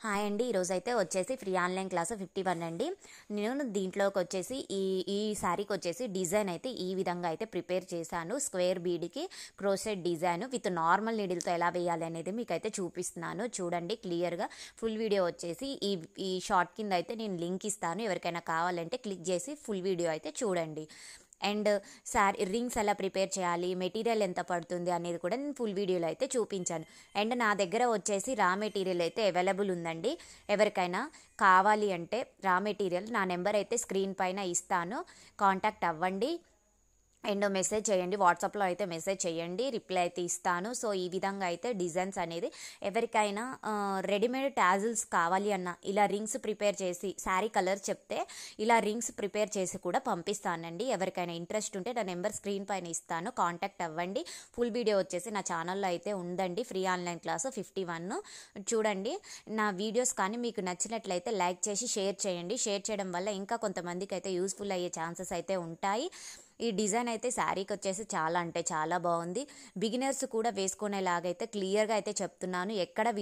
Hi అండి. ఈరోజైతే వచ్చేసి ఫ్రీ ఆన్లైన్ క్లాస్ 51 అండి. నేను దీంట్లోకి వచ్చేసి ఈ శారీకి వచ్చేసి డిజైన్ అయితే ఈ విధంగా అయితే ప్రిపేర్ చేశాను. స్క్వేర్ బీడ్కి క్రోషెట్ డిజైన్ విత్ నార్మల్ నీడిల్తో ఎలా వేయాలి అనేది మీకైతే చూపిస్తున్నాను. చూడండి క్లియర్గా. ఫుల్ వీడియో వచ్చేసి ఈ షార్ట్ కింద అయితే నేను లింక్ ఇస్తాను. ఎవరికైనా కావాలంటే క్లిక్ చేసి ఫుల్ వీడియో అయితే చూడండి. అండ్ రింగ్స్ ఎలా ప్రిపేర్ చేయాలి, మెటీరియల్ ఎంత పడుతుంది అనేది కూడా నేను ఫుల్ వీడియోలో అయితే చూపించాను. అండ్ నా దగ్గర వచ్చేసి రా మెటీరియల్ అయితే అవైలబుల్ ఉందండి. ఎవరికైనా కావాలి అంటే రా మెటీరియల్ నా నెంబర్ అయితే స్క్రీన్ పైన ఇస్తాను, కాంటాక్ట్ అవ్వండి. అండ్ మెసేజ్ చేయండి, వాట్సాప్లో అయితే మెసేజ్ చేయండి, రిప్లై అయితే ఇస్తాను. సో ఈ విధంగా అయితే డిజైన్స్ అనేది ఎవరికైనా రెడీమేడ్ టాజిల్స్ కావాలి అన్న ఇలా రింగ్స్ ప్రిపేర్ చేసి శారీ కలర్ చెప్తే ఇలా రింగ్స్ ప్రిపేర్ చేసి కూడా పంపిస్తానండి. ఎవరికైనా ఇంట్రెస్ట్ ఉంటే నా నెంబర్ స్క్రీన్ పైన ఇస్తాను, కాంటాక్ట్ అవ్వండి. ఫుల్ వీడియో వచ్చేసి నా ఛానల్లో అయితే ఉందండి. ఫ్రీ ఆన్లైన్ క్లాస్ 51 చూడండి. నా వీడియోస్ కానీ మీకు నచ్చినట్లయితే లైక్ చేసి షేర్ చేయండి. షేర్ చేయడం వల్ల ఇంకా కొంతమందికి అయితే యూస్ఫుల్ అయ్యే ఛాన్సెస్ అయితే ఉంటాయి. ఈ డిజైన్ అయితే శారీకి వచ్చేసి చాలా అంటే చాలా బాగుంది. బిగినర్స్ కూడా వేసుకునేలాగైతే క్లియర్గా అయితే చెప్తున్నాను. ఎక్కడ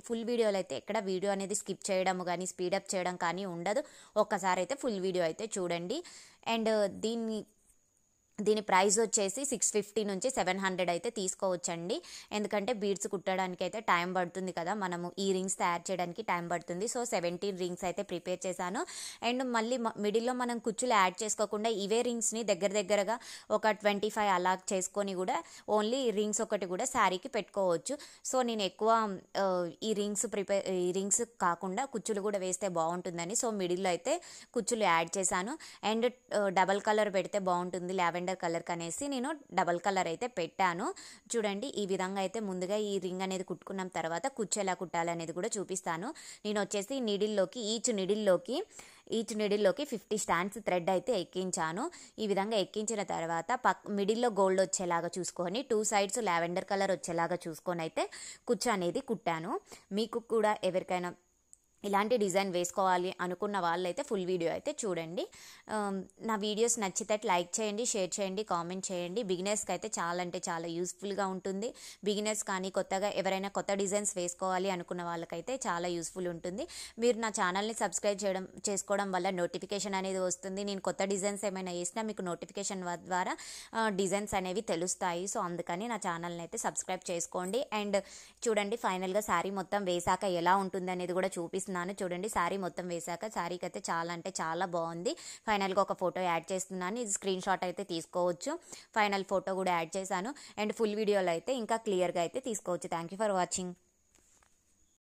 ఫుల్ వీడియోలో అయితే ఎక్కడ వీడియో అనేది స్కిప్ చేయడం కానీ స్పీడప్ చేయడం కానీ ఉండదు. ఒక్కసారి అయితే ఫుల్ వీడియో అయితే చూడండి. అండ్ దీని ప్రైస్ వచ్చేసి 650 నుంచి 700 అయితే తీసుకోవచ్చండి. ఎందుకంటే బీడ్స్ కుట్టడానికి అయితే టైం పడుతుంది కదా, మనము ఈ రింగ్స్ తయారు చేయడానికి టైం పడుతుంది. సో 17 రింగ్స్ అయితే ప్రిపేర్ చేశాను. అండ్ మళ్ళీ మిడిల్లో మనం కుచ్చులు యాడ్ చేసుకోకుండా ఇవే రింగ్స్ని దగ్గరగా ఒక 25 అలా చేసుకొని కూడా ఓన్లీ రింగ్స్ ఒకటి కూడా శారీకి పెట్టుకోవచ్చు. సో నేను ఎక్కువ ఈ రింగ్స్ కాకుండా కుచ్చులు కూడా వేస్తే బాగుంటుందని సో మిడిల్లో అయితే కుచ్చులు యాడ్ చేశాను. అండ్ డబల్ కలర్ పెడితే బాగుంటుంది, లావెండర్ కలర్ కనేసి నేను డబల్ కలర్ అయితే పెట్టాను. చూడండి ఈ విధంగా అయితే ముందుగా ఈ రింగ్ అనేది కుట్టుకున్న తర్వాత కుచ్చు ఎలా కుట్టాలి అనేది కూడా చూపిస్తాను. నేను వచ్చేసి ఈచ్ నీడిల్లోకి 50 స్టాండ్స్ థ్రెడ్ అయితే ఎక్కించాను. ఈ విధంగా ఎక్కించిన తర్వాత మిడిల్లో గోల్డ్ వచ్చేలాగా చూసుకొని 2 సైడ్స్ లావెండర్ కలర్ వచ్చేలాగా చూసుకొని అయితే కుచ్చు అనేది కుట్టాను. మీకు కూడా ఎవరికైనా ఇలాంటి డిజైన్ వేసుకోవాలి అనుకున్న వాళ్ళైతే ఫుల్ వీడియో అయితే చూడండి. నా వీడియోస్ నచ్చితే లైక్ చేయండి, షేర్ చేయండి, కామెంట్ చేయండి. బిగినర్స్కి అయితే చాలా అంటే చాలా యూస్ఫుల్గా ఉంటుంది. బిగినర్స్ కానీ కొత్తగా ఎవరైనా కొత్త డిజైన్స్ వేసుకోవాలి అనుకున్న వాళ్ళకైతే చాలా యూస్ఫుల్ ఉంటుంది. మీరు నా ఛానల్ని సబ్స్క్రైబ్ చేసుకోవడం వల్ల నోటిఫికేషన్ అనేది వస్తుంది. నేను కొత్త డిజైన్స్ ఏమైనా వేసినా మీకు నోటిఫికేషన్ ద్వారా డిజైన్స్ అనేవి తెలుస్తాయి. సో అందుకని నా ఛానల్ని అయితే సబ్స్క్రైబ్ చేసుకోండి. అండ్ చూడండి ఫైనల్గా శారీ మొత్తం వేసాక ఎలా ఉంటుంది అనేది కూడా చూపిస్తున్నాను. చూడండి శారీ మొత్తం వేసాక శారీకి అయితే చాలా అంటే చాలా బాగుంది. ఫైనల్గా ఒక ఫోటో యాడ్ చేస్తున్నాను, ఇది స్క్రీన్ షాట్ అయితే తీసుకోవచ్చు. ఫైనల్ ఫోటో కూడా యాడ్ చేశాను. అండ్ ఫుల్ వీడియోలో అయితే ఇంకా క్లియర్గా అయితే తీసుకోవచ్చు. Thank you for watching.